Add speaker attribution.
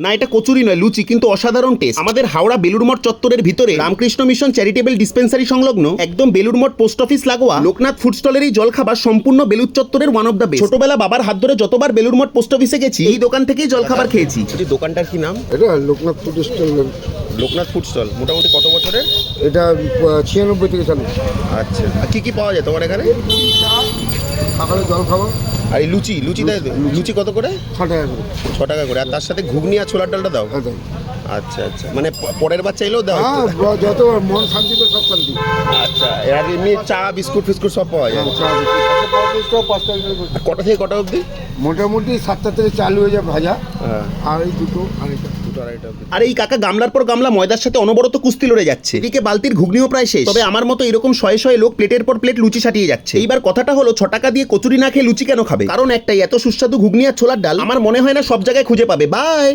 Speaker 1: না, এটা কচুরি নয়, লুচি, কিন্তু অসাধারণ টেস্ট। আমাদের হাওড়া বেলুড় মঠ চত্বরের ভিতরে রামকৃষ্ণ মিশন চ্যারিটেবল ডিসপেন্সারি সংলগ্ন একদম বেলুড় মঠ পোস্ট অফিস লাগোয়া লোকনাথ ফুড স্টলের এই জলখাবার সম্পূর্ণ বেলুড় চত্বরের ওয়ান অফ দ্য বেস্ট। ছোটবেলা বাবার হাত ধরে যতবার বেলুড় মঠ পোস্ট অফিসে গেছি এই দোকান থেকেই জলখাবার খেয়েছি। এই দোকানটার কি নাম?
Speaker 2: এটা Loknath food stall.
Speaker 1: Loknath food stall. মোটামুটি কত বছরের?
Speaker 2: এটা 96 থেকে চালু।
Speaker 1: আচ্ছা, আর কি কি পাওয়া যায় তোমার এখানে?
Speaker 2: সকালে জল খাবো।
Speaker 1: আর এই লুচি, লুচি দেয় তো? লুচি কত করে?
Speaker 2: 6 টাকা করে।
Speaker 1: 6 টাকা করে। আর তার সাথে ঘুগনি আর ছোলার ডালটা দাও?
Speaker 2: হ্যাঁ তাই।
Speaker 1: আচ্ছা আচ্ছা, মানে পরের বার চাইলেও দাও?
Speaker 2: হ্যাঁ, যত মন শান্তি তো সব শান্তি।
Speaker 1: আচ্ছা, আর এমনি চা বিস্কুট ফিস্কুট সব পাওয়া যায়?
Speaker 2: হ্যাঁ, চা বিস্কুট 5 টাকা করে।
Speaker 1: আর কটা থেকে কটা অবধি?
Speaker 2: মোটামুটি 7টা থেকে চালু হয়ে যায় ভাজা।
Speaker 1: হ্যাঁ,
Speaker 2: আর এই দুটো আড়াইটা।
Speaker 1: আর এই কাকা গামলার পর গামলা ময়দার সাথে অনবরত কুস্তি লড়ে যাচ্ছে। এদিকে বালতির ঘুগনিও প্রায় শেষ। তবে আমার মতো এরকম শয়ে শয়ে লোক প্লেটের পর প্লেট লুচি সাটিয়ে যাচ্ছে। এইবার কথাটা হলো, 6 টাকা দিয়ে কচুরি না খেয়ে লুচি কেন খাবে? কারণ একটাই, এত সুস্বাদু ঘুগনি আর ছোলার ডাল আমার মনে হয় না সব জায়গায় খুঁজে পাবে। বাই।